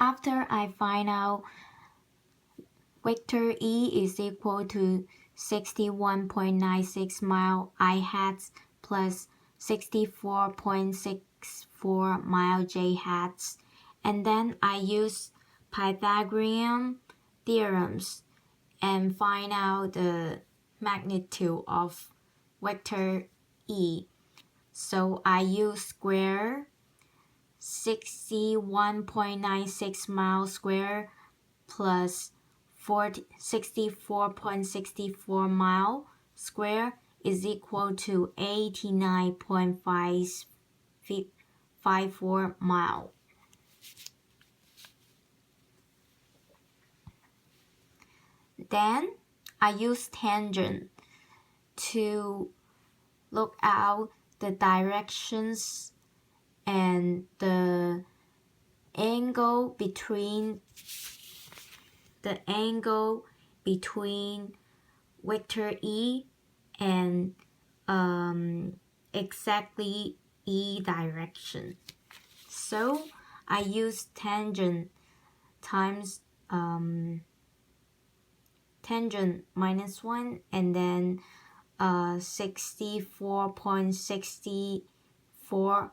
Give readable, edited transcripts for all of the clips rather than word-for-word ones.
After I find out vector E is equal to 61.96 mile I hats plus 64.64 mile j hats, and then I use Pythagorean theorems and find out the magnitude of vector E. So I use square 61.96 mile square plus 64.64 mile square is equal to 89.54 mile. Then I use tangent to look out the directions and the angle between vector E and exactly E direction. So I use tangent times tangent minus 1 and then 64.64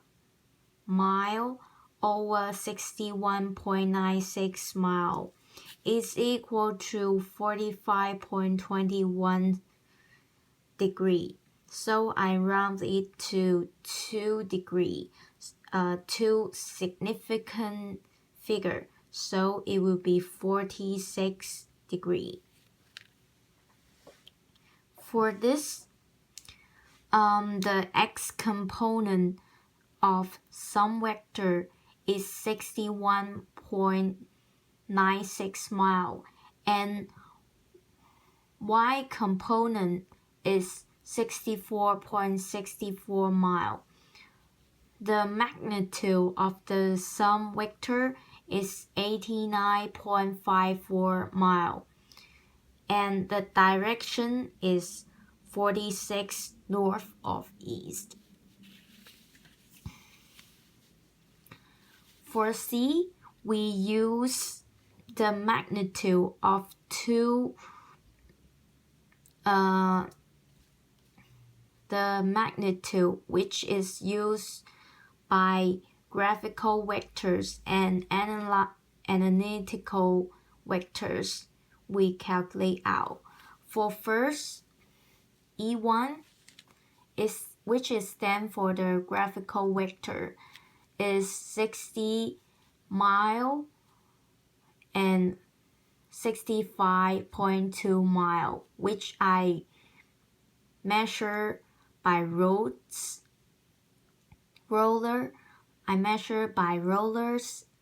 mile over 61.96 mile is equal to 45.21 degree. So I round it to 2 degree, 2 significant figure. So it will be 46 degree. For this, the x component of some vector is 61.96 mile and y component is 64.64 mile. The magnitude of the sum vector is 89.54 mile and the direction is 46 north of east. For C, we use the magnitude of the magnitude which is used by graphical vectors and analytical vectors we calculate out. For first, E1 which is stand for the graphical vector is 60 mile and 65.2 mile, which I measure by rollers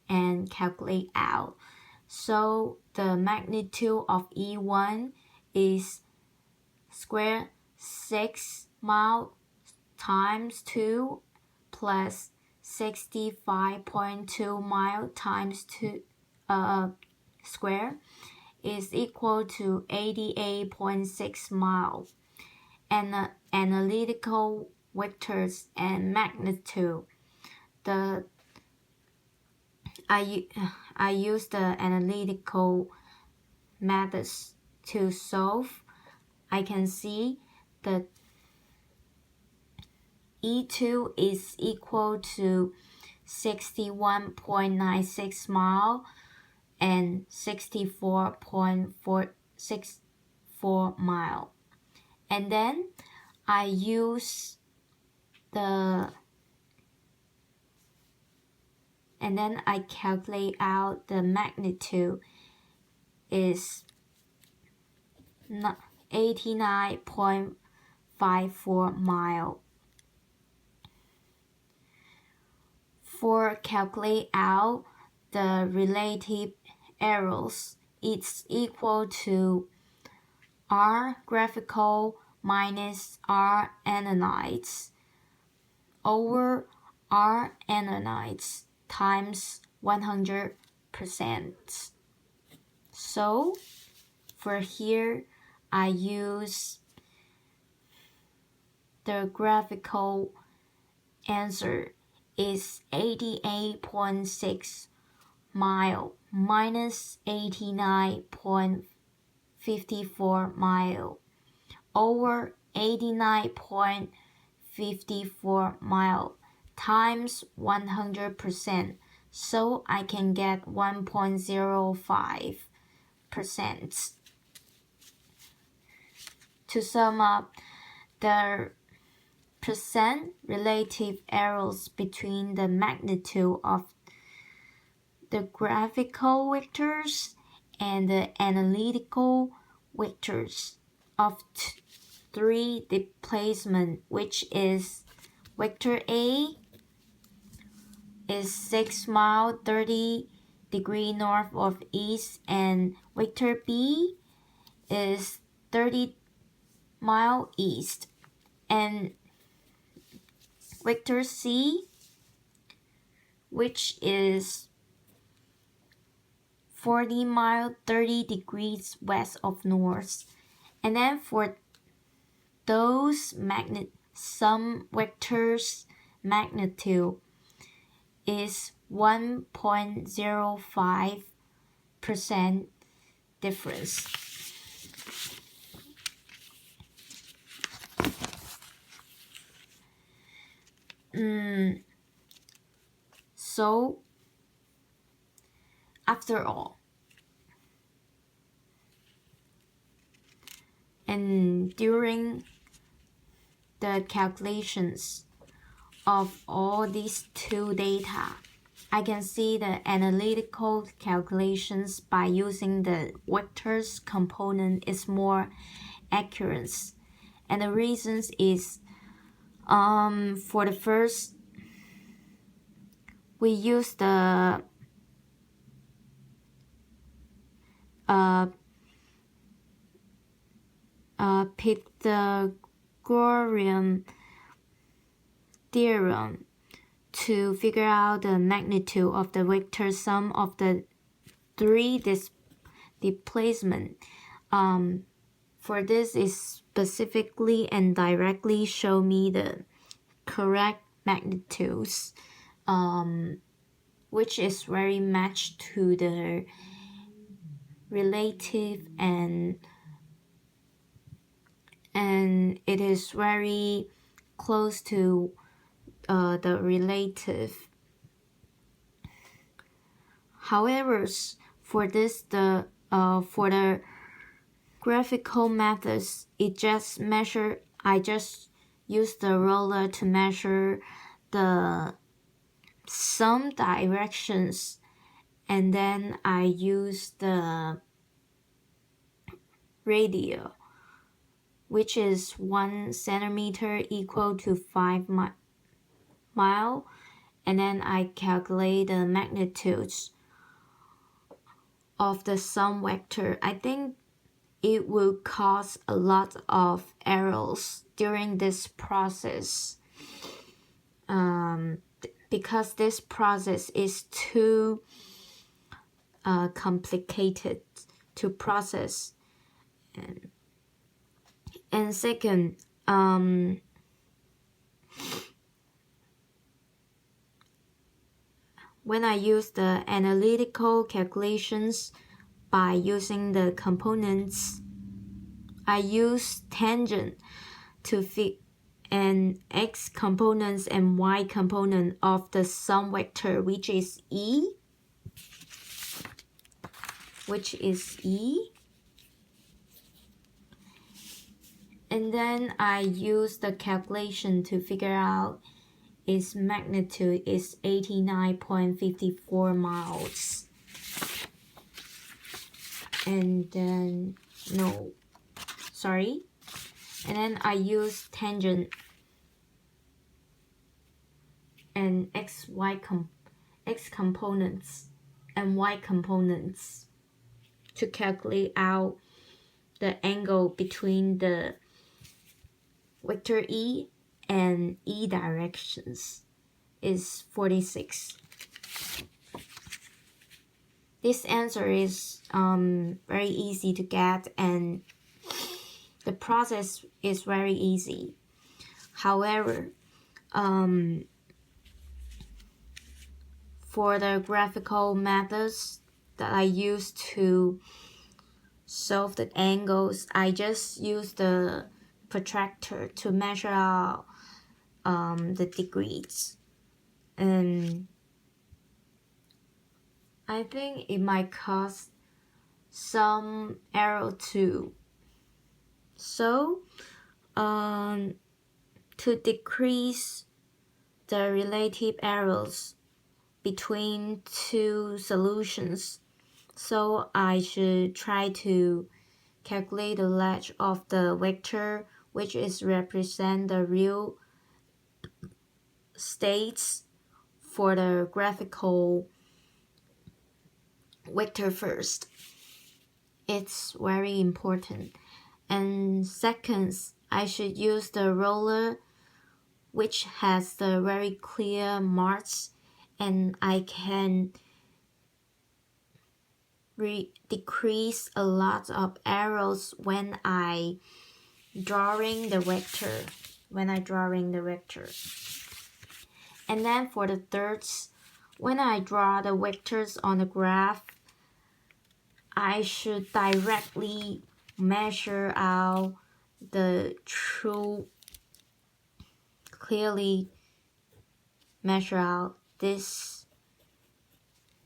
and calculate out. So the magnitude of E1 is square 6 mile times 2 plus 65.2 mile times 2 square is equal to 88.6 mile. And the analytical vectors and magnitude. I use the analytical methods to solve. I can see that E2 is equal to 61.96 mile and 64.464 mile. And then I use and then I calculate out the magnitude is 89.54 mile. For calculate out the relative errors, it's equal to R graphical minus R analytes over R analytes times 100%. So for here, I use the graphical answer is 88.6 mile minus 89.54 mile over 89.54 mile times 100%, so I can get 1.05%. To sum up, the percent relative errors between the magnitude of the graphical vectors and the analytical vectors of three displacement, which is vector A is 6 mile 30 degree north of east, and vector B is 30 mile east, and vector C, which is 40 mile 30 degrees west of north. And then for those some vectors magnitude is 1.05% difference. So after all, and during the calculations of all these two data, I can see the analytical calculations by using the vectors component is more accurate. And the reasons is for the first, we use the Pythagorean theorem to figure out the magnitude of the vector sum of the three displacement. For this is specifically and directly show me the correct magnitudes, which is very matched to the relative and it is very close to the relative. However, for this for the graphical methods, I just use the ruler to measure the some directions, and then I use the radius, which is 1 centimeter equal to 5 mile, and then I calculate the magnitudes of the sum vector. I think it will cause a lot of errors during this process, because this process is too complicated to process. And second, when I use the analytical calculations by using the components, I use tangent to fit an x components and y component of the sum vector, which is E. And then I use the calculation to figure out its magnitude is 89.54 miles. And then, and then I use tangent and x components and y components to calculate out the angle between the vector E and E directions is 46. This answer is very easy to get, and the process is very easy. However, for the graphical methods that I use to solve the angles, I just use the protractor to measure out the degrees. And I think it might cause some error too. So to decrease the relative errors between two solutions, so I should try to calculate the latch of the vector, which is represent the real states for the graphical vector first. It's very important. And second, I should use the roller, which has the very clear marks, and I can decrease a lot of errors when I drawing the vector. And then for the third, when I draw the vectors on the graph, I should directly measure out the true, clearly measure out this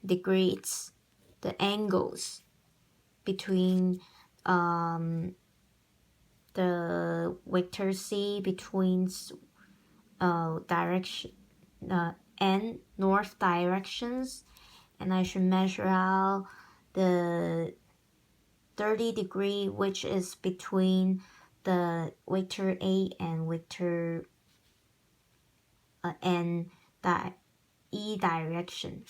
degrees, the angles between the vector C between direction and north directions, and I should measure out the 30-degree, which is between the vector A and vector and the E direction.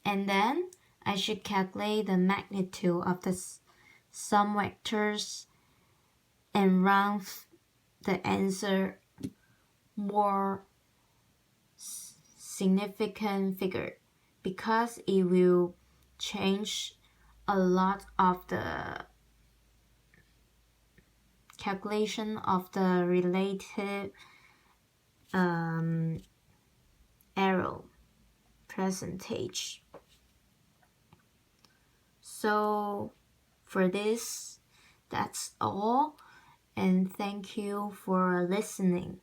And then I should calculate the magnitude of the sum vectors and round the answer more significant figure, because it will change a lot of the calculation of the relative error percentage. So for this, that's all, and thank you for listening.